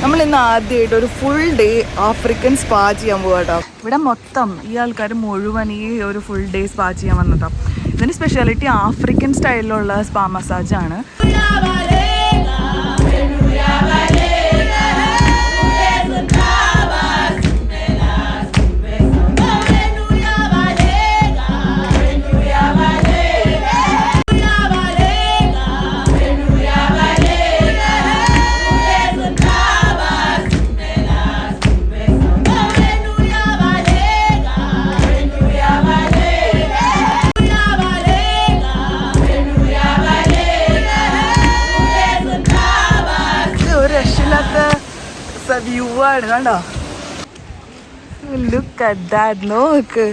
നമ്മൾ ഇന്ന് ആദ്യമായിട്ട് ഒരു ഫുൾ ഡേ ആഫ്രിക്കൻ സ്പാ ചെയ്യാൻ പോകാട്ടോ. ഇവിടെ മൊത്തം ഈ ആൾക്കാർ മുഴുവൻ ഈ ഒരു ഫുൾ ഡേ സ്പാ ചെയ്യാൻ വന്നതാണ്. ഇതിൻ്റെ സ്പെഷ്യാലിറ്റി ആഫ്രിക്കൻ സ്റ്റൈലിലുള്ള സ്പാ മസാജാണ്. വ്യൂ ആണ് കണ്ടോ. ലുക്ക് അറ്റ് ദാറ്റ്, നോക്ക്.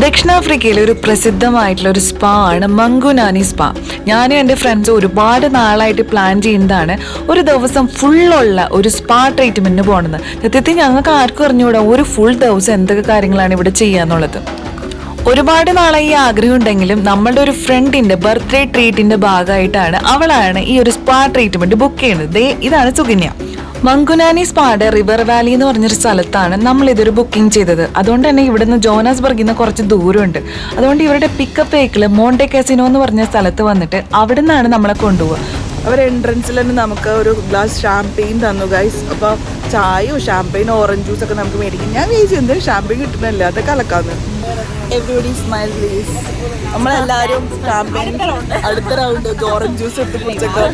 ദക്ഷിണാഫ്രിക്കയിലെ ഒരു പ്രസിദ്ധമായിട്ടുള്ള ഒരു സ്പാ ആണ് മങ്കുനാനി സ്പാ. ഞാനും എൻ്റെ ഫ്രണ്ട്സ് ഒരുപാട് നാളായിട്ട് പ്ലാൻ ചെയ്യുന്നതാണ് ഒരു ദിവസം ഫുള്ളുള്ള ഒരു സ്പാ ട്രീറ്റ്മെന്റിന് പോകണമെന്ന്. സത്യത്തിൽ ഞങ്ങൾക്ക് ആർക്കും അറിഞ്ഞുകൂടാ ഒരു ഫുൾ ദിവസം എന്തൊക്കെ കാര്യങ്ങളാണ് ഇവിടെ ചെയ്യാന്നുള്ളത്. ഒരുപാട് നാളായി ആഗ്രഹം ഉണ്ടെങ്കിലും നമ്മളുടെ ഒരു ഫ്രണ്ടിന്റെ ബർത്ത്ഡേ ട്രീറ്റിന്റെ ഭാഗമായിട്ടാണ് അവളാണ് ഈ ഒരു സ്പാ ട്രീറ്റ്മെന്റ് ബുക്ക് ചെയ്യുന്നത്. ഇതാണ് സുകന്യ. മങ്കുനാനി സ്പായുടെ റിവർ വാലി എന്ന് പറഞ്ഞൊരു സ്ഥലത്താണ് നമ്മൾ ഇതൊരു ബുക്കിംഗ് ചെയ്തത്. അതുകൊണ്ട് തന്നെ ഇവിടുന്ന് ജോനാസ്ബർഗിൽ നിന്ന് കുറച്ച് ദൂരമുണ്ട്. അതുകൊണ്ട് ഇവരുടെ പിക്കപ്പ് വെഹിക്കിള് മോണ്ടെ കാസിനോ എന്ന് പറഞ്ഞ സ്ഥലത്ത് വന്നിട്ട് അവിടെ നിന്നാണ് നമ്മളെ കൊണ്ടുപോവുക. അവർ എൻട്രൻസിൽ തന്നെ നമുക്ക് ഒരു ഗ്ലാസ് ഷാംപെയിൻ തന്നു ഗൈസ്. അപ്പോൾ ചായയോ ഷാംപെയിൻ ഓറഞ്ച് ജ്യൂസ് ഒക്കെ നമുക്ക് മേടിക്കും. ഞാൻ വിചാരിച്ചു എന്തെങ്കിലും ഷാംപെയിൻ കിട്ടുന്നില്ല, അതൊക്കെ കലക്കാന്ന്. Everybody smile please. നമ്മളെല്ലാവരും ഷാംപെയിൻ അടുത്ത റൗണ്ട് ഓറഞ്ച് ജ്യൂസ് എടുത്ത് കുടിച്ചൊക്കെ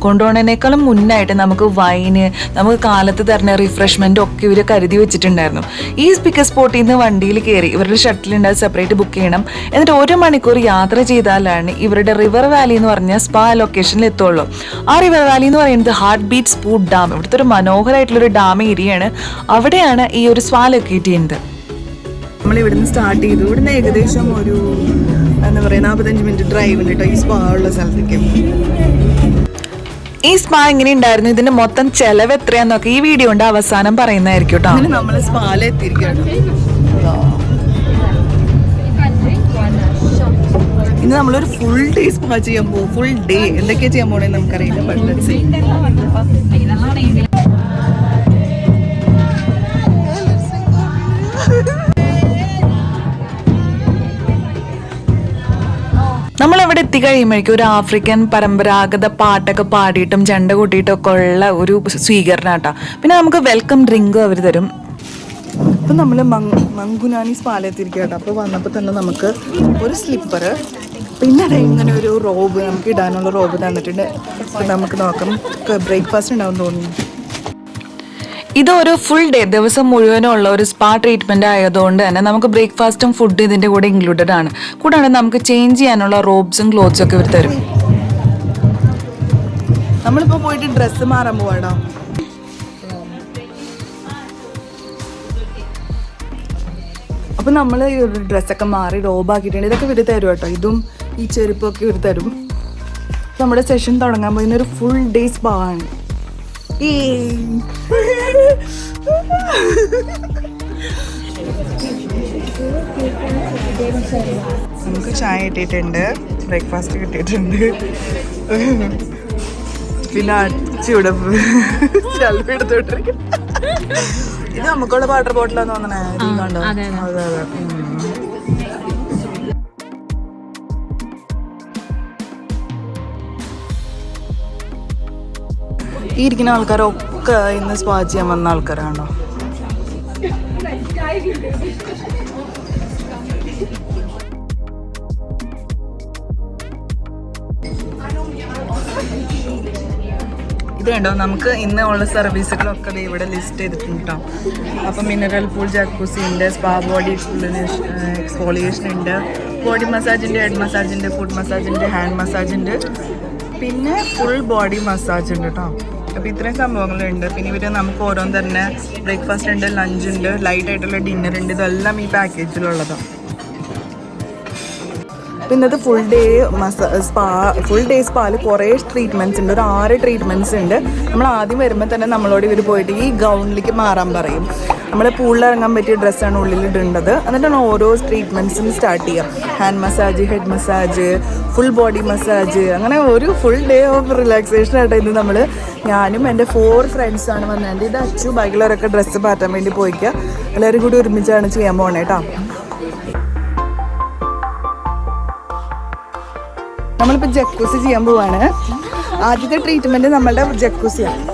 കൊണ്ടുപോകുന്നതിനേക്കാളും മുന്നായിട്ട് നമുക്ക് വൈന്, നമുക്ക് കാലത്ത് തരുന്ന റിഫ്രഷ്മെന്റ് ഒക്കെ ഇവർ കരുതി വെച്ചിട്ടുണ്ടായിരുന്നു. ഈ സ്പീക്കർ സ്പോട്ടിൽ നിന്ന് വണ്ടിയിൽ കയറി ഇവരുടെ ഷട്ടിലുണ്ടായി സെപ്പറേറ്റ് ബുക്ക് ചെയ്യണം. എന്നിട്ട് 1 മണിക്കൂർ യാത്ര ചെയ്താലാണ് ഇവരുടെ റിവർ വാലി എന്ന് പറഞ്ഞ സ്പാ ലൊക്കേഷനിൽ എത്തുള്ളൂ. ആ റിവർ വാലി എന്ന് പറയുന്നത് ഹാർട്ട് ബീറ്റ് സ്പൂട്ട് ഡാം, ഇവിടുത്തെ ഒരു മനോഹരമായിട്ടുള്ളൊരു ഡാം ഏരിയയാണ്. അവിടെയാണ് ഈ ഒരു സ്പാ ലൊക്കേറ്റ് ചെയ്യുന്നത്. നമ്മൾ ഇവിടുന്ന് സ്റ്റാർട്ട് ചെയ്തു. ഇവിടുന്ന് ഏകദേശം ഒരു എന്താ പറയുക 45 മിനിറ്റ് ഡ്രൈവ് ഉണ്ട് കേട്ടോ ഈ സ്പാ ഉള്ള സ്ഥലത്തേക്ക്. ഈ സ്പാ എങ്ങനെ ഉണ്ടായിരുന്നു, ഇതിന്റെ മൊത്തം ചെലവ് എത്രയാന്നൊക്കെ ഈ വീഡിയോന്റെ അവസാനം പറയുന്നതായിരിക്കും കേട്ടോ. നമ്മള് സ്പാല എത്തിയിരിക്കുകയാണ്. ഇന്ന് നമ്മളൊരു ഫുൾ ഡേ സ്പാ ചെയ്യാൻ പോകും. ഫുൾ ഡേ എന്തൊക്കെയാ ചെയ്യാൻ പോണെന്ന് നമുക്കറിയില്ല. നമ്മളവിടെ എത്തിക്കഴിയുമ്പോഴേക്കും ഒരു ആഫ്രിക്കൻ പരമ്പരാഗത പാട്ടൊക്കെ പാടിയിട്ടും ചെണ്ട കൂട്ടിയിട്ടൊക്കെ ഉള്ള ഒരു സ്വീകരണം കേട്ടോ. പിന്നെ നമുക്ക് വെൽക്കം ഡ്രിങ്കും അവർ തരും. അപ്പം നമ്മൾ മങ്കുനാനി സ്പാലെത്തിരിക്കുക കേട്ടോ. അപ്പോൾ വന്നപ്പോൾ തന്നെ നമുക്ക് ഒരു സ്ലിപ്പർ, പിന്നെ ഇങ്ങനെ ഒരു റോബ്, നമുക്ക് ഇടാനുള്ള റോബ് തന്നിട്ടുണ്ട്. നമുക്ക് നോക്കാം ബ്രേക്ക്ഫാസ്റ്റ് ഉണ്ടാവും തോന്നുന്നു. ഇതൊരു ഫുൾ ഡേ ദിവസം മുഴുവനുള്ള ഒരു സ്പാ ട്രീറ്റ്മെന്റ് ആയതുകൊണ്ട് തന്നെ നമുക്ക് ബ്രേക്ക്ഫാസ്റ്റും ഫുഡ് ഇതിന്റെ കൂടെ ഇൻക്ലൂഡഡ് ആണ്. കൂടാതെ നമുക്ക് ചേഞ്ച് ചെയ്യാനുള്ള റോബ്സും ക്ലോത്ത്സും ഒക്കെ ഇവർ തരും. നമ്മളിപ്പോ പോയിട്ട് ഡ്രസ്സ് മാറാൻ പോവാടോ. അപ്പൊ നമ്മൾ ഈ ഡ്രസ്സൊക്കെ മാറി റോബാക്കിയിട്ടുണ്ട്. ഇതൊക്കെ ഇവർ തരും കേട്ടോ. ഇതും ഈ ചെരുപ്പൊക്കെ ഇവർ തരും. നമ്മുടെ സെഷൻ തുടങ്ങാൻ പോയിരുന്ന ഒരു ഫുൾ ഡേ സ്പാ ആണ്. നമുക്ക് ചായ കിട്ടിയിട്ടുണ്ട്, ബ്രേക്ക്ഫാസ്റ്റ് കിട്ടിയിട്ടുണ്ട്, പിന്നെ അടിച്ചൂടെ സെൽഫി എടുത്തോണ്ടിരിക്കും. ഇത് നമുക്കുള്ള വാട്ടർ ബോട്ടിലാന്ന് തോന്നണേ. കണ്ടോ? അതെ അതെ. ഈ ഇരിക്കുന്ന ആൾക്കാരൊക്കെ ഇന്ന് സ്പാ ചെയ്യാൻ വന്ന ആൾക്കാരാണോ? ഇത് കണ്ടോ, നമുക്ക് ഇന്ന് ഉള്ള സർവീസുകളൊക്കെ ഇവിടെ ലിസ്റ്റ് ചെയ്തിട്ടുണ്ട്. അപ്പം മിനറൽ പൂൾ, ജാക്കൂസി ഉണ്ട്, സ്പാ ബോഡി എക്സ്ഫോളിയേഷൻ ഉണ്ട്, ബോഡി മസാജിൻ്റെ, ഹെഡ് മസാജിൻ്റെ, ഫുഡ് മസാജിൻ്റെ, ഹാൻഡ് മസാജിൻ്റെ, പിന്നെ ഫുൾ ബോഡി മസാജ് ഉണ്ട് കേട്ടോ. അപ്പോൾ ഇത്രയും സംഭവങ്ങളുണ്ട്. പിന്നെ ഇവർ നമുക്ക് ഓരോന്ന് തന്നെ ബ്രേക്ക്ഫാസ്റ്റ് ഉണ്ട്, ലഞ്ച് ഉണ്ട്, ലൈറ്റ് ആയിട്ടുള്ള ഡിന്നർ ഉണ്ട്. ഇതെല്ലാം ഈ പാക്കേജിലുള്ളതാണ്. ഇന്നത്തെ ഫുൾ ഡേ സ്പായിൽ കുറേ ട്രീറ്റ്മെൻറ്റ്സ് ഉണ്ട്. ഒരു 6 ട്രീറ്റ്മെൻറ്റ്സ് ഉണ്ട്. നമ്മൾ ആദ്യം വരുമ്പോൾ തന്നെ നമ്മളോട് ഇവർ പോയിട്ട് ഈ ഗൗണിലേക്ക് മാറാൻ പറയും. നമ്മുടെ പൂളിൽ ഇറങ്ങാൻ പറ്റിയ ഡ്രസ്സാണ് ഉള്ളിൽ ഇടേണ്ടത്. എന്നിട്ടാണ് ഓരോ ട്രീറ്റ്മെൻറ്റ്സും സ്റ്റാർട്ട് ചെയ്യുക. Hand massage, head massage, full body massage, അങ്ങനെ ഒരു ഫുൾ ഡേ ഓഫ് റിലാക്സേഷൻ ആയിട്ട് ഇന്ന് ഞാനും എൻ്റെ 4 ഫ്രണ്ട്സാണ് വന്നത്. ഇത് അച്ചു ബാക്കിയുള്ളവരൊക്കെ ഡ്രസ്സ് മാറ്റാൻ വേണ്ടി പോയിക്കുക. എല്ലാവരും കൂടി ഒരുമിച്ചാണ് ചെയ്യാൻ പോകണേ കേട്ടോ. നമ്മളിപ്പോൾ ജക്കൂസി ചെയ്യാൻ പോവാണ്. ആദ്യത്തെ ട്രീറ്റ്മെൻറ്റ് നമ്മളുടെ ജക്കൂസിയാണ്.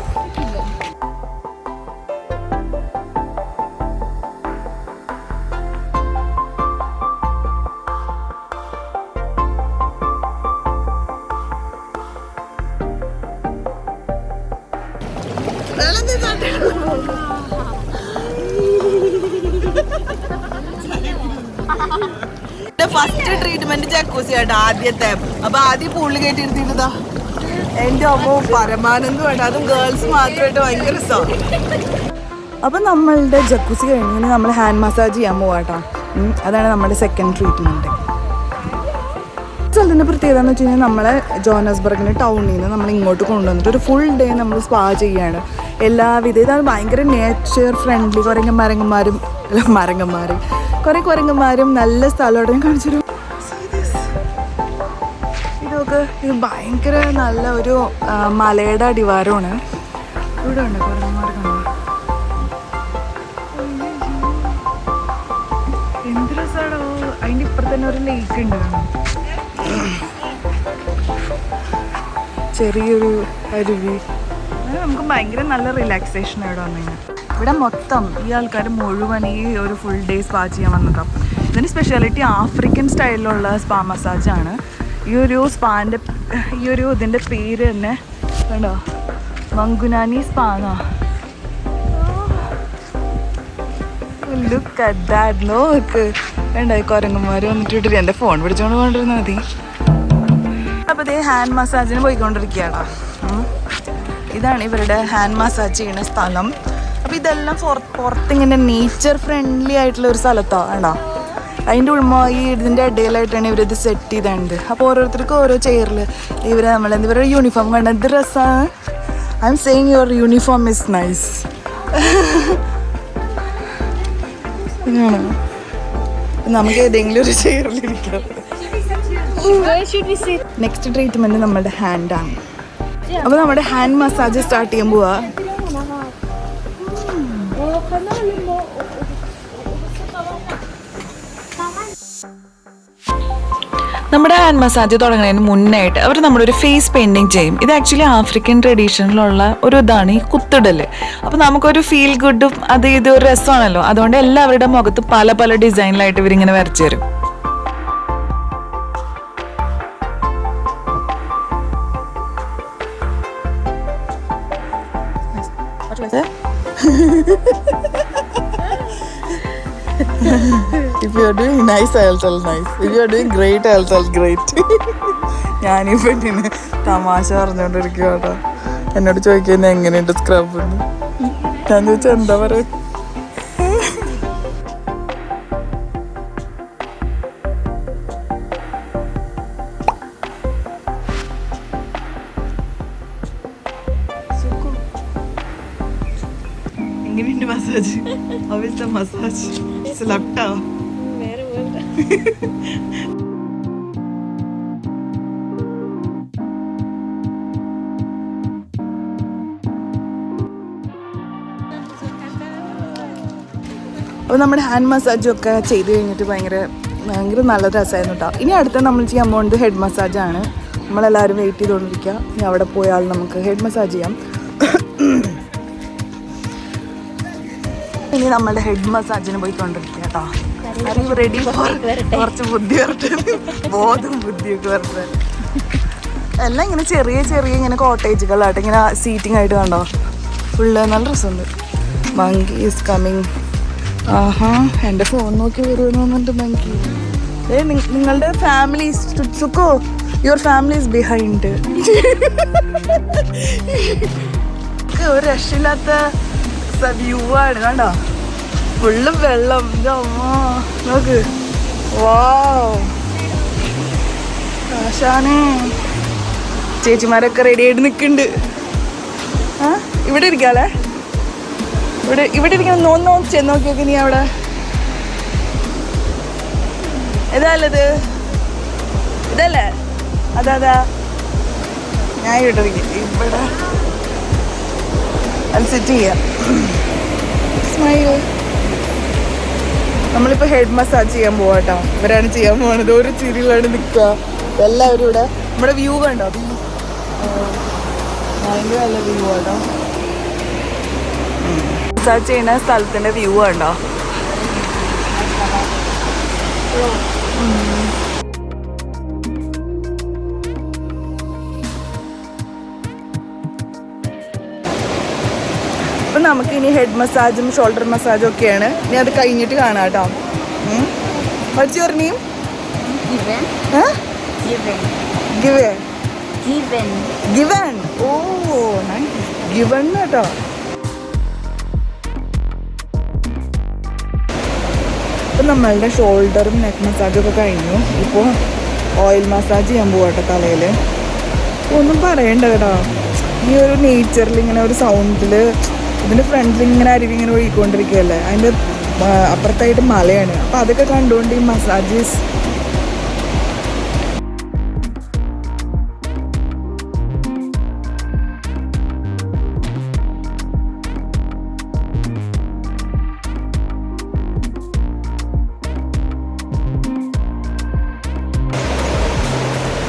ഫസ്റ്റ് ട്രീറ്റ്മെന്റ് ജക്കൂസി ആട്ടോ ആദ്യത്തെ. അപ്പൊ ആദ്യം പൂളിൽ കയറ്റിയിരുത്തിട്ടാ എൻ്റെ അമ്മ പരമാനന്ദം വേണ്ട, അതും ഗേൾസ് മാത്രമായിട്ട് ഭയങ്കര രസമാണ്. അപ്പം നമ്മളുടെ ജക്കൂസി കഴിഞ്ഞ് നമ്മൾ ഹാൻഡ് മസാജ് ചെയ്യാൻ പോവാട്ടോ. അതാണ് നമ്മുടെ സെക്കൻഡ് ട്രീറ്റ്മെൻറ്റ്. സ്ഥലത്തിൻ്റെ പ്രത്യേകത എന്ന് വെച്ച് കഴിഞ്ഞാൽ നമ്മളെ ജോഹന്നസ്ബർഗിന് ടൗണിൽ നിന്ന് നമ്മൾ ഇങ്ങോട്ട് കൊണ്ടുവന്നിട്ട് ഒരു ഫുൾ ഡേ നമ്മൾ സ്പാ ചെയ്യാണ്. എല്ലാവിധ ഇതാണ് ഭയങ്കര നേച്ചർ ഫ്രണ്ട്ലി. കുറേ കുരങ്ങന്മാരും നല്ല സ്ഥലത്തോടെ ഞാൻ കാണിച്ചൊരു ഇതൊക്കെ. ഇത് ഭയങ്കര നല്ല ഒരു മലയുടെ അടിവാരമാണ്. ഇവിടെ ഉണ്ട് കുരങ്ങന്മാർ കാണാൻ. എന്ത് രസമാണോ. അതിൻ്റെ ഇപ്പുറത്ത് തന്നെ ഒരു ലേക്ക് ഉണ്ട്. ചെറിയൊരു അരുവി. നമുക്ക് ഭയങ്കര നല്ല റിലാക്സേഷൻ ഇവിടെ വന്നു കഴിഞ്ഞാൽ. ഇവിടെ മൊത്തം ഈ ആൾക്കാർ മുഴുവൻ ഈ ഒരു ഫുൾ ഡേ സ്പാ ചെയ്യാൻ വന്നതാണ്. ഇതിൻ്റെ സ്പെഷ്യാലിറ്റി ആഫ്രിക്കൻ സ്റ്റൈലിലുള്ള സ്പാ മസാജാണ്. ഇതിൻ്റെ പേര് തന്നെ കണ്ടോ, മങ്കുനാനി സ്പാന്നാ. Look at that. നോക്ക് വേണ്ട കുരങ്ങന്മാർ വന്നിട്ട് എൻ്റെ ഫോൺ പിടിച്ചോണ്ട് കൊണ്ടിരുന്നാൽ മതി. അപ്പോൾ ഇതേ ഹാൻഡ് മസാജിന് പോയിക്കൊണ്ടിരിക്കുകയാണ്. ഇതാണ് ഇവരുടെ ഹാൻഡ് മസാജ് ചെയ്യുന്ന സ്ഥലം. അപ്പോൾ ഇതെല്ലാം പുറത്തിങ്ങനെ നേച്ചർ ഫ്രണ്ട്ലി ആയിട്ടുള്ള ഒരു സ്ഥലത്താണ് കേട്ടോ. അതിൻ്റെ ഇതിൻ്റെ ഇടയിലായിട്ടാണ് ഇവരിത് സെറ്റ് ചെയ്തിട്ടുണ്ട്. അപ്പോൾ ഓരോരുത്തർക്കും ഓരോ ചെയറിൽ ഇവരുടെ യൂണിഫോം കണ്ട എന്ത് രസമാണ്. I am saying your uniform is nice. നമുക്ക് ഏതെങ്കിലും ഒരു ചെയറിലിരിക്കാം. നെക്സ്റ്റ് ട്രീറ്റ്മെൻറ്റ് നമ്മുടെ ഹാൻഡാണ്. അപ്പോൾ നമ്മുടെ ഹാൻഡ് മസാജ് സ്റ്റാർട്ട് ചെയ്യാൻ പോവാ. നമ്മുടെ ഹാൻഡ് മസാജ് തുടങ്ങുന്നതിന് മുന്നായിട്ട് അവർ നമ്മുടെ ഒരു ഫേസ് പെയിൻറ്റിങ് ചെയ്യും. ഇത് ആക്ച്വലി ആഫ്രിക്കൻ ട്രഡീഷനിലുള്ള ഒരു ഇതാണ് ഈ കുത്തിടല്. അപ്പോൾ നമുക്കൊരു ഫീൽ ഗുഡും ഇത് ഒരു രസമാണല്ലോ. അതുകൊണ്ട് എല്ലാവരുടെ മുഖത്ത് പല പല ഡിസൈനിലായിട്ട് ഇവരിങ്ങനെ വരച്ചു തരും. If you are doing nice, I'll tell nice. If you are doing great, I'll tell great. ഞാനിപ്പോൾ ഇങ്ങനെ തമാശ പറഞ്ഞുകൊണ്ടിരിക്കുക കേട്ടോ. എന്നോട് ചോദിക്കുന്നത് എങ്ങനെയുണ്ട് സ്ക്രബ് എന്ന്. ഞാൻ ചോദിച്ചാൽ എന്താ പറയുക. എങ്ങനെയുണ്ട് മസാജ്? അവസ്ഥ മസാജ് സ്ലപ്റ്റാ. അപ്പോൾ നമ്മുടെ ഹാൻഡ് മസാജും ഒക്കെ ചെയ്ത് കഴിഞ്ഞിട്ട് ഭയങ്കര നല്ല രസമായിരുന്നു കേട്ടോ. ഇനി അടുത്ത നമ്മൾ ചെയ്യാൻ പോകുന്നത് ഹെഡ് മസാജാണ്. നമ്മളെല്ലാവരും വെയിറ്റ് ചെയ്തുകൊണ്ടിരിക്കുക. ഇനി അവിടെ പോയാൽ നമുക്ക് ഹെഡ് മസാജ് ചെയ്യാം. ഇനി നമ്മളുടെ ഹെഡ് മസാജിന് പോയിക്കൊണ്ടിരിക്കുക കേട്ടോ. റെഡി കുറച്ച് ബുദ്ധി വരട്ടെ, ബോധം ബുദ്ധിയൊക്കെ വരട്ടെ. എല്ലാം ഇങ്ങനെ ചെറിയ ഇങ്ങനെ കോട്ടേജുകളായിട്ട് ഇങ്ങനെ സീറ്റിംഗ് ആയിട്ട് കണ്ടോ. ഫുള്ള് നല്ല രസമുണ്ട്. Monkey is coming. ആഹാ, എൻ്റെ ഫോൺ നോക്കി വരുമെന്ന് പറഞ്ഞിട്ട് മങ്കി. നിങ്ങളുടെ ഫാമിലി സുക്കോ, യുവർ ഫാമിലി ഈസ് ബിഹൈൻഡ്. ഒരു രക്ഷയില്ലാത്ത വ്യൂ ആണ് കണ്ടോ. ഫുള്ള് വെള്ളം. നോക്ക്, വാവ്. ആശാനേ ചേച്ചിമാരൊക്കെ റെഡി ആയിട്ട് നിൽക്കുന്നുണ്ട്. ആ ഇവിടെ ഇരിക്കാല്ലേ, ഇവിടെ ഇരിക്കണം. ചെന്ന് നോക്കിയൊക്കെ നീ അവിടെ. ഇതല്ലത്, ഇതല്ലേ? അതാ ഞാൻ ഇവിടെ ഇവിടെ അത് സെറ്റ് ചെയ്യാം. നമ്മളിപ്പോൾ ഹെഡ് മസാജ് ചെയ്യാൻ പോവാട്ടോ. ഇവരാണ് ചെയ്യാൻ പോകുന്നത്. ഒരു ചിരിയിലാണ് നിൽക്കുക എല്ലാവരും ഇവിടെ. നമ്മുടെ വ്യൂ കണ്ടോ? ഭയങ്കര നല്ല വ്യൂ ആട്ടോ. മസാജ് ചെയ്യുന്ന സ്ഥലത്തിൻ്റെ വ്യൂ കണ്ടോ? അപ്പം നമുക്കിനി ഹെഡ് മസാജും ഷോൾഡർ മസാജും ഒക്കെയാണ്. ഇനി അത് കഴിഞ്ഞിട്ട് കാണാം കേട്ടോ. What's your name? Given. Huh? Given. Given. Given. Given. Oh, nice. Given കേട്ടോ. ഇപ്പം നമ്മളുടെ ഷോൾഡറും നെക്ക് മസാജും ഒക്കെ കഴിഞ്ഞു. ഇപ്പോൾ ഓയിൽ മസാജ് ചെയ്യാൻ പോവാട്ടോ തലയിൽ. ഒന്നും പറയണ്ട കേട്ടോ. ഈ ഒരു നേച്ചറിൽ ഇങ്ങനെ ഒരു സൗണ്ടിൽ ഇതിൻ്റെ ഫ്രണ്ടിൽ ഇങ്ങനെ അരുവി ഇങ്ങനെ ഒഴുകിക്കൊണ്ടിരിക്കുകയല്ലേ. അതിൻ്റെ അപ്പുറത്തായിട്ട് മലയാണ്. അപ്പോൾ അതൊക്കെ കണ്ടുകൊണ്ട് ഈ മസാജസ്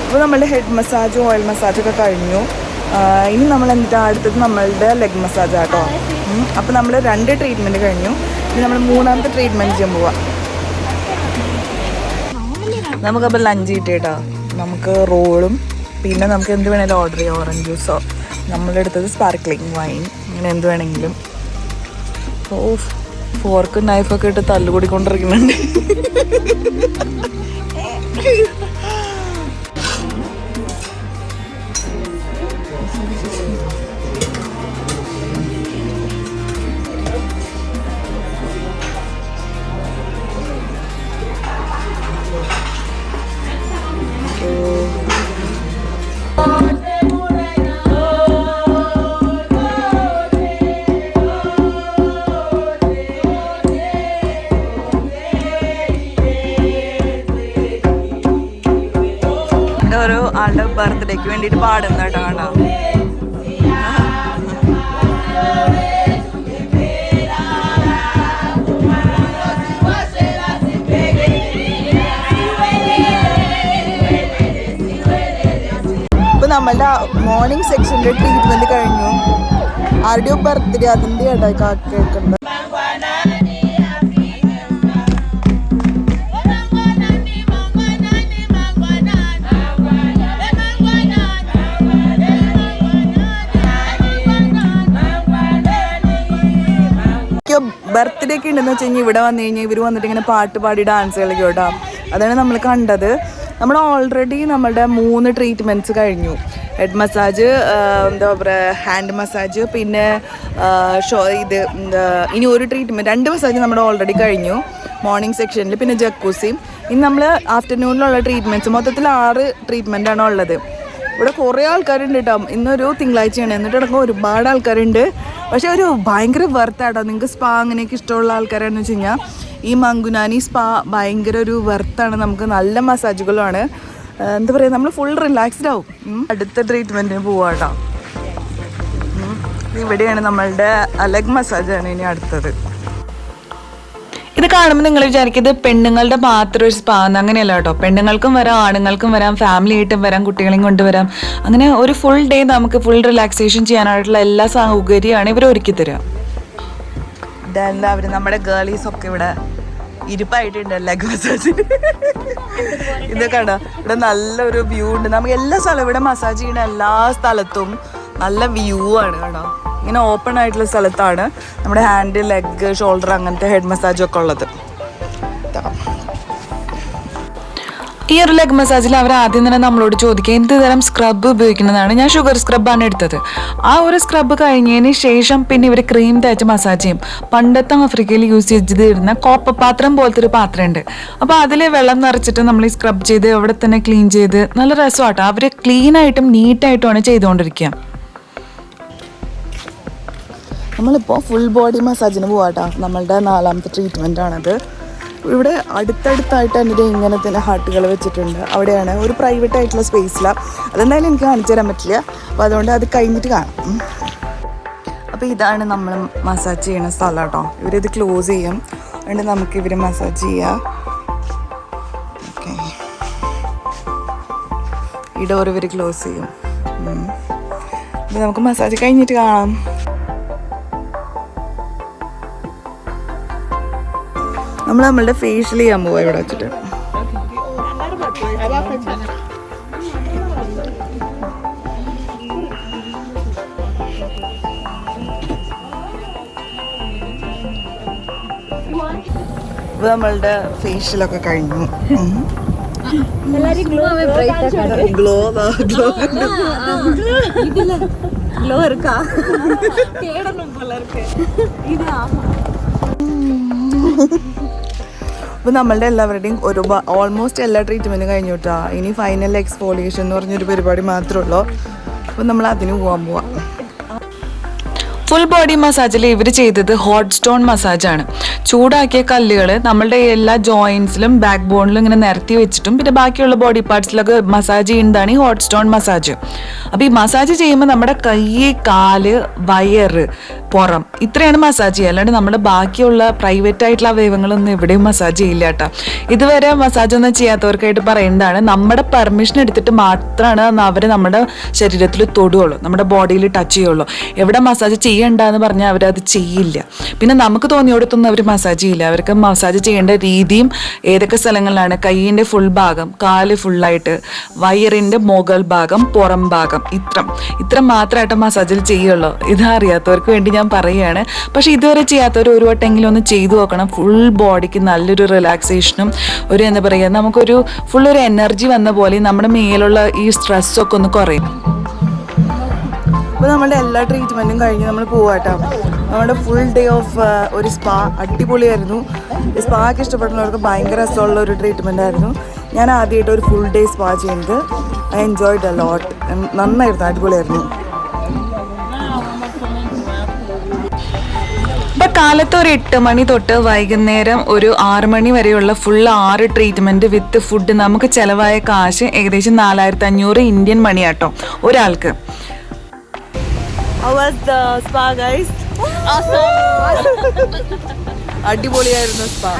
അപ്പോൾ നമ്മളുടെ ഹെഡ് മസാജും ഓയിൽ മസാജും ഒക്കെ കഴിഞ്ഞു. ഇനി നമ്മൾ എന്നിട്ട് അടുത്തത് നമ്മളുടെ ലെഗ് മസാജ് ആട്ടോ. അപ്പോൾ നമ്മൾ 2 ട്രീറ്റ്മെൻറ്റ് കഴിഞ്ഞു. ഇനി നമ്മൾ 3ാമത്തെ ട്രീറ്റ്മെൻറ്റ് ചെയ്യാൻ പോവാം. നമുക്കപ്പോൾ ലഞ്ച് കിട്ടിയിട്ടോ. നമുക്ക് റോളും പിന്നെ നമുക്ക് എന്ത് വേണമെങ്കിലും ഓർഡർ ചെയ്യാം. ഓറഞ്ച് ജ്യൂസോ, നമ്മളെടുത്തത് സ്പാർക്ലിംഗ് വൈൻ, അങ്ങനെ എന്ത് വേണമെങ്കിലും. ഓ, ഫോർക്കും നൈഫൊക്കെ ഇട്ട് തല്ലുകൂടിക്കൊണ്ടിരിക്കുന്നുണ്ട്. ഓരോ ആളുടെ ബർത്ത്ഡേക്ക് വേണ്ടിയിട്ട് പാടുന്ന കേട്ടോ കാണാം. ഇപ്പൊ നമ്മളുടെ മോർണിംഗ് സെക്ഷൻ്റെ ട്രീറ്റ്മെന്റ് കഴിഞ്ഞു. ആരുടെയോ ബർത്ത്ഡേ അതിൻ്റെ കേട്ടോ കേൾക്കുന്നത്. ബർത്ത്ഡേ ഒക്കെ ഉണ്ടെന്ന് വെച്ച് കഴിഞ്ഞാൽ ഇവിടെ വന്നു കഴിഞ്ഞാൽ ഇവർ വന്നിട്ട് ഇങ്ങനെ പാട്ട് പാടി ഡാൻസ് കളിക്കും കേട്ടോ. അതാണ് നമ്മൾ കണ്ടത്. നമ്മൾ ഓൾറെഡി നമ്മളുടെ 3 ട്രീറ്റ്മെൻറ്റ്സ് കഴിഞ്ഞു. ഹെഡ് മസാജ്, എന്താ പറയുക, ഹാൻഡ് മസാജ്, പിന്നെ ഇനി ഒരു ട്രീറ്റ്മെൻറ്റ് 2 മസാജ് നമ്മുടെ ഓൾറെഡി കഴിഞ്ഞു മോർണിംഗ് സെക്ഷനിൽ. പിന്നെ ജക്കൂസിയും. ഇനി നമ്മൾ ആഫ്റ്റർനൂണിലുള്ള ട്രീറ്റ്മെൻറ്റ്സ് മൊത്തത്തിൽ 6 ട്രീറ്റ്മെൻറ്റാണ് ഉള്ളത്. ഇവിടെ കുറേ ആൾക്കാരുണ്ട് കേട്ടോ. ഇന്നൊരു തിങ്കളാഴ്ചയാണ്, എന്നിട്ട് അടക്കം ഒരുപാട് ആൾക്കാരുണ്ട്. പക്ഷെ ഒരു ഭയങ്കര വെർത്താട്ടോ. നിങ്ങൾക്ക് സ്പാ അങ്ങനെയൊക്കെ ഇഷ്ടമുള്ള ആൾക്കാരാണെന്ന് വെച്ച് കഴിഞ്ഞാൽ ഈ മങ്കുനാനി സ്പാ ഭയങ്കര ഒരു വെർത്താണ്. നമുക്ക് നല്ല മസാജുകളാണ്. എന്താ പറയുക, നമ്മൾ ഫുൾ റിലാക്സ്ഡ് ആവും. അടുത്ത ട്രീറ്റ്മെൻറ്റിന് പോവാം കേട്ടോ. ഇവിടെയാണ് നമ്മളുടെ ലെഗ് മസാജാണ് ഇനി അടുത്തത്. ഇത് കാണുമ്പോൾ നിങ്ങൾ വിചാരിക്കുന്നത് പെണ്ണുങ്ങളുടെ മാത്രം ഒരു സ്പാ എന്ന്. അങ്ങനെയല്ല കേട്ടോ. പെണ്ണുങ്ങൾക്കും വരാം, ആണുങ്ങൾക്കും വരാം, ഫാമിലി ആയിട്ടും വരാം, കുട്ടികളെയും കൊണ്ടുവരാം. അങ്ങനെ ഒരു ഫുൾ ഡേ നമുക്ക് ഫുൾ റിലാക്സേഷൻ ചെയ്യാനായിട്ടുള്ള എല്ലാ സൗകര്യമാണ് ഇവർ ഒരുക്കി തരാം. ഇതെല്ലാവരും നമ്മുടെ ഗേളീസൊക്കെ ഇവിടെ ഇരിപ്പായിട്ടുണ്ട് ലെഗ് മസാജിന്. ഇതൊക്കെ കണ്ടോ, ഇവിടെ നല്ലൊരു വ്യൂ ഉണ്ട്. നമുക്ക് എല്ലാ സ്ഥലവും ഇവിടെ മസാജ് ചെയ്യുന്ന എല്ലാ സ്ഥലത്തും നല്ല വ്യൂ ആണ് കേട്ടോ. ഇങ്ങനെ ഓപ്പൺ ആയിട്ടുള്ള സ്ഥലത്താണ് നമ്മുടെ ഹാൻഡ്, ലെഗ്, ഷോൾഡർ അങ്ങനത്തെ ഹെഡ് മസാജൊക്കെ ഉള്ളത്. ഈ ഒരു ലെഗ് മസാജിൽ അവർ ആദ്യം തന്നെ നമ്മളോട് ചോദിക്കുക എന്ത് തരം സ്ക്രബ് ഉപയോഗിക്കുന്നതാണ്. ഞാൻ ഷുഗർ സ്ക്രബാണ് എടുത്തത്. ആ ഒരു സ്ക്രബ് കഴിഞ്ഞതിന് ശേഷം പിന്നെ ഇവർ ക്രീം തേച്ച് മസാജ് ചെയ്യും. പണ്ടത്തെ ആഫ്രിക്കയിൽ യൂസ് ചെയ്തിരുന്ന കോപ്പ പാത്രം പോലത്തെ ഒരു പാത്രമുണ്ട്. അപ്പോൾ അതിൽ വെള്ളം നിറച്ചിട്ട് നമ്മൾ ഈ സ്ക്രബ് ചെയ്ത് അവിടെ തന്നെ ക്ലീൻ ചെയ്ത് നല്ല രസമാട്ടോ. അവർ ക്ലീനായിട്ടും നീറ്റായിട്ടുമാണ് ചെയ്തുകൊണ്ടിരിക്കുക. നമ്മളിപ്പോൾ ഫുൾ ബോഡി മസാജിന് പോവാട്ടോ. നമ്മളുടെ 4ാമത്തെ ട്രീറ്റ്മെൻ്റ് ആണത്. ഇവിടെ അടുത്തടുത്തായിട്ട് എൻ്റെ ഇങ്ങനെ തന്നെ ഹാർട്ടുകൾ വെച്ചിട്ടുണ്ട്. അവിടെയാണ് ഒരു പ്രൈവറ്റ് ആയിട്ടുള്ള സ്പേസിലാണ്. അതെന്തായാലും എനിക്ക് കാണിച്ചു തരാൻ പറ്റില്ല. അപ്പോൾ അതുകൊണ്ട് അത് കഴിഞ്ഞിട്ട് കാണാം. അപ്പോൾ ഇതാണ് നമ്മൾ മസാജ് ചെയ്യുന്ന സ്ഥലം കേട്ടോ. ഇവരിത് ക്ലോസ് ചെയ്യും. അതുകൊണ്ട് നമുക്ക് ഇവർ മസാജ് ചെയ്യാം. ഓക്കെ, ഈ ഡോർ ഇവർ ക്ലോസ് ചെയ്യും. അപ്പോൾ നമുക്ക് മസാജ് കഴിഞ്ഞിട്ട് കാണാം. നമ്മൾ നമ്മളുടെ ഫേഷ്യൽ ചെയ്യാൻ പോവാ ഇവിടെ വെച്ചിട്ട്. ഇപ്പൊ നമ്മളുടെ ഫേഷ്യലൊക്കെ കഴിഞ്ഞു. ഗ്ലോ இருக்கா தேடணும் போல இருக்கு. இது അപ്പോൾ നമ്മളുടെ എല്ലാവരുടെയും ഓൾമോസ്റ്റ് എല്ലാ ട്രീറ്റ്മെൻറ്റും കഴിഞ്ഞു കേട്ടോ. ഇനി ഫൈനൽ എക്സ്ഫോളിയേഷൻ എന്ന് പറഞ്ഞൊരു പരിപാടി മാത്രമേ ഉള്ളൂ. അപ്പോൾ നമ്മൾ അതിന് പോവാം. ഫുൾ ബോഡി മസാജിൽ ഇവർ ചെയ്തത് ഹോട്ട് സ്റ്റോൺ മസാജാണ്. ചൂടാക്കിയ കല്ലുകൾ നമ്മളുടെ എല്ലാ ജോയിൻസിലും ബാക്ക് ബോണിലും ഇങ്ങനെ നിരത്തി വെച്ചിട്ടും പിന്നെ ബാക്കിയുള്ള ബോഡി പാർട്സിലൊക്കെ മസാജ് ചെയ്യുന്നതാണ് ഈ ഹോട്ട് സ്റ്റോൺ മസാജ്. അപ്പോൾ ഈ മസാജ് ചെയ്യുമ്പോൾ നമ്മുടെ കൈ, കാല്, വയറ്, പുറം ഇത്രയാണ് മസാജ് ചെയ്യുക. അല്ലാണ്ട് നമ്മുടെ ബാക്കിയുള്ള പ്രൈവറ്റ് ആയിട്ടുള്ള അവയവങ്ങളൊന്നും എവിടെയും മസാജ് ചെയ്യില്ല കേട്ടോ. ഇതുവരെ മസാജ് ഒന്നും ചെയ്യാത്തവർക്കായിട്ട് പറയുന്നതാണ്, നമ്മുടെ പെർമിഷൻ എടുത്തിട്ട് മാത്രമാണ് അവർ നമ്മുടെ ശരീരത്തിൽ തൊടുകയുള്ളൂ, നമ്മുടെ ബോഡിയിൽ ടച്ച് ചെയ്യുള്ളൂ. എവിടെ മസാജ് ചെയ്യണ്ടെന്ന് പറഞ്ഞാൽ അവരത് ചെയ്യില്ല. പിന്നെ നമുക്ക് തോന്നിയോടത്തൊന്നും അവർ മസാജ് ചെയ്യില്ല. അവർക്ക് മസാജ് ചെയ്യേണ്ട രീതിയും ഏതൊക്കെ സ്ഥലങ്ങളിലാണ്, കൈയിൻ്റെ ഫുൾ ഭാഗം, കാല് ഫുള്ളായിട്ട്, വയറിൻ്റെ മുകൾ ഭാഗം, പുറം ഭാഗം, ഇത്ര മാത്രമായിട്ട് മസാജിൽ ചെയ്യുള്ളൂ. ഇതറിയാത്തവർക്ക് വേണ്ടി ഞാൻ പറയുകയാണ്. പക്ഷെ ഇതുവരെ ചെയ്യാത്തവർ ഒരു വട്ടെങ്കിലും ഒന്ന് ചെയ്തു നോക്കണം. ഫുൾ ബോഡിക്ക് നല്ലൊരു റിലാക്സേഷനും ഒരു എന്താ പറയുക, നമുക്കൊരു ഫുൾ ഒരു എനർജി വന്ന പോലെ നമ്മുടെ മേലുള്ള ഈ സ്ട്രെസ്സൊക്കെ ഒന്ന് കുറയും. അപ്പോൾ നമ്മുടെ എല്ലാ ട്രീറ്റ്മെൻറ്റും കഴിഞ്ഞ് നമ്മൾ പോവാട്ടോ. നമ്മുടെ ഫുൾ ഡേ ഓഫ് ഒരു സ്പാ അടിപൊളിയായിരുന്നു. സ്പാക്ക് ഇഷ്ടപ്പെടുന്നവർക്ക് ഭയങ്കര രസമുള്ള ഒരു ട്രീറ്റ്മെൻ്റ് ആയിരുന്നു. ഞാൻ ആദ്യമായിട്ട് ഒരു ഫുൾ ഡേ സ്പാ ചെയ്യുന്നത്. I enjoyed a lot. നന്നായിരുന്നു, അടിപൊളിയായിരുന്നു. ഇപ്പം കാലത്ത് ഒരു 8 മണി തൊട്ട് വൈകുന്നേരം ഒരു 6 മണി വരെയുള്ള ഫുൾ 6 ട്രീറ്റ്മെൻറ്റ് വിത്ത് ഫുഡ് നമുക്ക് ചിലവായ കാശ് ഏകദേശം 4500 ഇന്ത്യൻ മണിയാട്ടോ ഒരാൾക്ക്. അടിപൊളിയായിരുന്നു സ്പാ.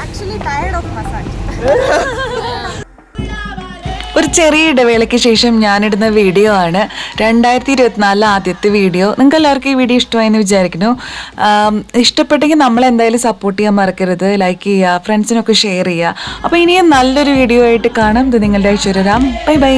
ഒരു ചെറിയ ഇടവേളയ്ക്ക് ശേഷം ഞാനിടുന്ന വീഡിയോ ആണ് 2024 ആദ്യത്തെ വീഡിയോ. നിങ്ങൾക്ക് എല്ലാവർക്കും ഈ വീഡിയോ ഇഷ്ടമായെന്ന് വിചാരിക്കുന്നു. ഇഷ്ടപ്പെട്ടെങ്കിൽ നമ്മളെന്തായാലും സപ്പോർട്ട് ചെയ്യാൻ മറക്കരുത്. ലൈക്ക് ചെയ്യുക, ഫ്രണ്ട്സിനൊക്കെ ഷെയർ ചെയ്യുക. അപ്പോൾ ഇനിയും നല്ലൊരു വീഡിയോ ആയിട്ട് കാണാം. ഇത് നിങ്ങളുടെ ഐശ്വര്യരാം. Bye bye.